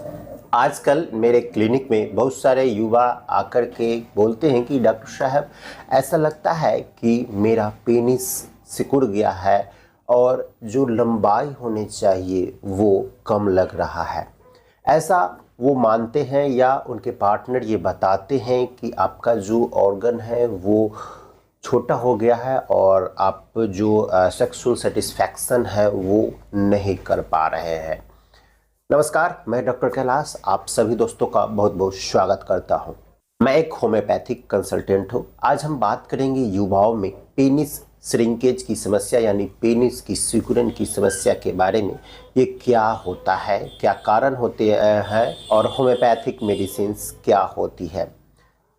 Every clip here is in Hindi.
आजकल मेरे क्लिनिक में बहुत सारे युवा आकर के बोलते हैं कि डॉक्टर साहब, ऐसा लगता है कि मेरा पेनिस सिकुड़ गया है और जो लंबाई होनी चाहिए वो कम लग रहा है। ऐसा वो मानते हैं या उनके पार्टनर ये बताते हैं कि आपका जो ऑर्गन है वो छोटा हो गया है और आप जो सेक्सुअल सेटिस्फैक्शन है वो नहीं कर पा रहे हैं। नमस्कार, मैं डॉक्टर कैलाश आप सभी दोस्तों का बहुत बहुत स्वागत करता हूं। मैं एक होम्योपैथिक कंसल्टेंट हूं। आज हम बात करेंगे युवाओं में पेनिस श्रिंकेज की समस्या यानी पेनिस की सिकुड़न की समस्या के बारे में। ये क्या होता है, क्या कारण होते हैं और होम्योपैथिक मेडिसिन क्या होती है।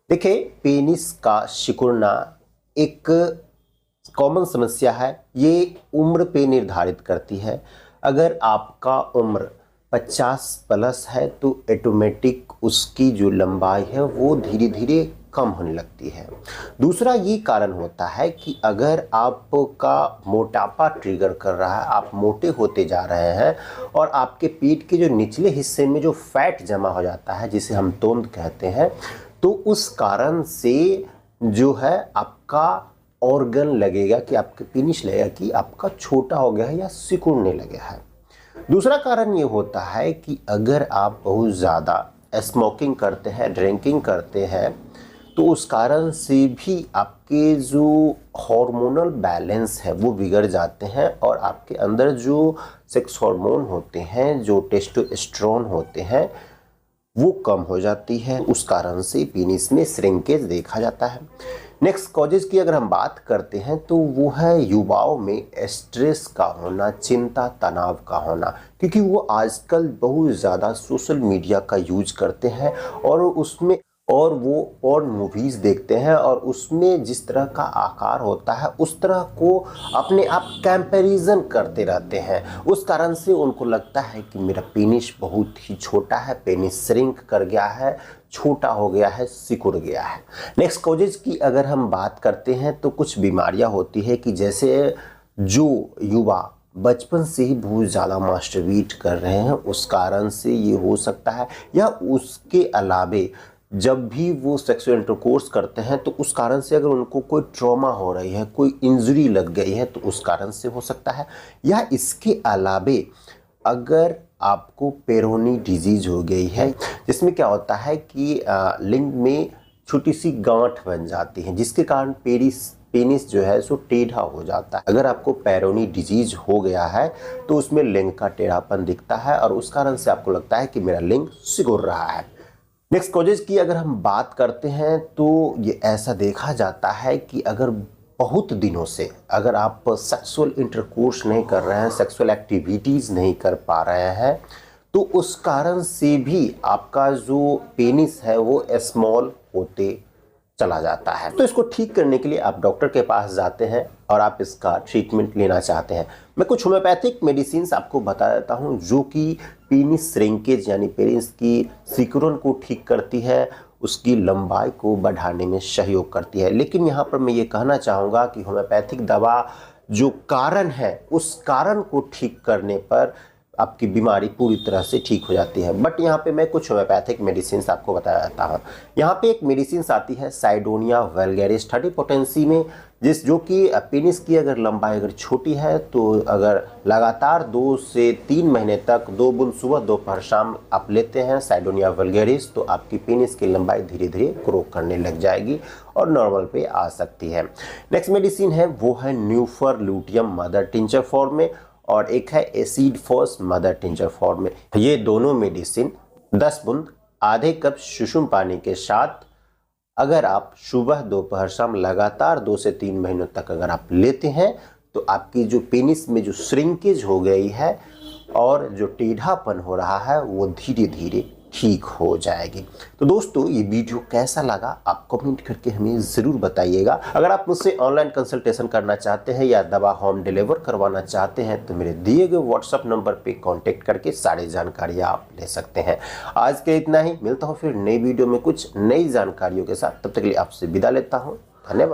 देखिए, पेनिस का सिकुड़ना एक कॉमन समस्या है। ये उम्र पे निर्धारित करती है। अगर आपका उम्र 50 प्लस है तो ऑटोमेटिक उसकी जो लंबाई है वो धीरे धीरे कम होने लगती है। दूसरा ये कारण होता है कि अगर आपका मोटापा ट्रिगर कर रहा है, आप मोटे होते जा रहे हैं और आपके पेट के जो निचले हिस्से में जो फैट जमा हो जाता है जिसे हम तोंद कहते हैं, तो उस कारण से जो है आपका ऑर्गन लगेगा कि आपके पेनिस लगेगा कि आपका छोटा हो गया है या सिकुड़ने लगा है। दूसरा कारण ये होता है कि अगर आप बहुत ज़्यादा स्मोकिंग करते हैं, ड्रिंकिंग करते हैं, तो उस कारण से भी आपके जो हार्मोनल बैलेंस है वो बिगड़ जाते हैं और आपके अंदर जो सेक्स हार्मोन होते हैं, जो टेस्टोस्टेरोन होते हैं, वो कम हो जाती है। उस कारण से पेनिस में श्रिंकेज देखा जाता है। नेक्स्ट कॉजेज की अगर हम बात करते हैं तो वो है युवाओं में स्ट्रेस का होना, चिंता तनाव का होना, क्योंकि वो आजकल बहुत ज़्यादा सोशल मीडिया का यूज करते हैं और वो पॉर्न मूवीज़ देखते हैं और उसमें जिस तरह का आकार होता है उस तरह को अपने आप कंपैरिजन करते रहते हैं। उस कारण से उनको लगता है कि मेरा पेनिस बहुत ही छोटा है, पेनिस श्रिंक कर गया है, छोटा हो गया है, सिकुड़ गया है। नेक्स्ट कॉजेज की अगर हम बात करते हैं तो कुछ बीमारियां होती है कि जैसे जो युवा बचपन से ही बहुत ज़्यादा मास्टरबेट कर रहे हैं उस कारण से ये हो सकता है, या उसके अलावे जब भी वो सेक्सुअल इंटरकोर्स करते हैं तो उस कारण से अगर उनको कोई ट्रॉमा हो रही है, कोई इंजरी लग गई है तो उस कारण से हो सकता है। या इसके अलावे अगर आपको पेरोनी डिजीज हो गई है, जिसमें क्या होता है कि लिंग में छोटी सी गांठ बन जाती है जिसके कारण पेनिस जो है सो टेढ़ा हो जाता है। अगर आपको पेरोनी डिजीज हो गया है तो उसमें लिंग का टेढ़ापन दिखता है और उस कारण से आपको लगता है कि मेरा लिंग सिकुड़ रहा है। नेक्स्ट कॉजेज की अगर हम बात करते हैं तो ये ऐसा देखा जाता है कि अगर बहुत दिनों से अगर आप सेक्सुअल इंटरकोर्स नहीं कर रहे हैं, सेक्सुअल एक्टिविटीज़ नहीं कर पा रहे हैं, तो उस कारण से भी आपका जो पेनिस है वो स्मॉल होते चला जाता है। तो इसको ठीक करने के लिए आप डॉक्टर के पास जाते हैं और आप इसका ट्रीटमेंट लेना चाहते हैं। मैं कुछ होम्योपैथिक मेडिसिन आपको बता देता हूं जो कि पेनिस श्रिंकेज यानी पेनिस की सिकुड़न को ठीक करती है, उसकी लंबाई को बढ़ाने में सहयोग करती है। लेकिन यहाँ पर मैं ये कहना चाहूँगा कि होम्योपैथिक दवा जो कारण है उस कारण को ठीक करने पर आपकी बीमारी पूरी तरह से ठीक हो जाती है। बट यहाँ पे मैं कुछ होम्योपैथिक मेडिसिन आपको बता देता हूँ। यहाँ पे एक मेडिसिन आती है साइडोनिया वल्गैरिस 30 पोटेंसी में, जो कि पेनिस की अगर लंबाई अगर छोटी है तो अगर लगातार 2 से 3 महीने तक 2 बूंद सुबह दोपहर शाम आप लेते हैं साइडोनिया वल्गैरिस, तो आपकी पेनिस की लंबाई धीरे धीरे ग्रो करने लग जाएगी और नॉर्मल पे आ सकती है। नेक्स्ट मेडिसिन है वो है न्यूफर लूटियम मदर टिंचर फॉर्म में और एक है acid phos mother tincture form में। ये दोनों मेडिसिन 10 बूंद आधे कप सुसुम पानी के साथ अगर आप सुबह दोपहर शाम लगातार 2 से 3 महीनों तक अगर आप लेते हैं तो आपकी जो पेनिस में जो श्रिंकेज हो गई है और जो टेढ़ापन हो रहा है वो धीरे धीरे ठीक हो जाएगी। तो दोस्तों, ये वीडियो कैसा लगा आप कमेंट करके हमें ज़रूर बताइएगा। अगर आप मुझसे ऑनलाइन कंसल्टेशन करना चाहते हैं या दवा होम डिलीवर करवाना चाहते हैं तो मेरे दिए गए व्हाट्सएप नंबर पे कांटेक्ट करके सारी जानकारियाँ आप ले सकते हैं। आज के इतना ही, मिलता हूँ फिर नई वीडियो में कुछ नई जानकारियों के साथ। तब तक के लिए आपसे विदा लेता हूँ। धन्यवाद।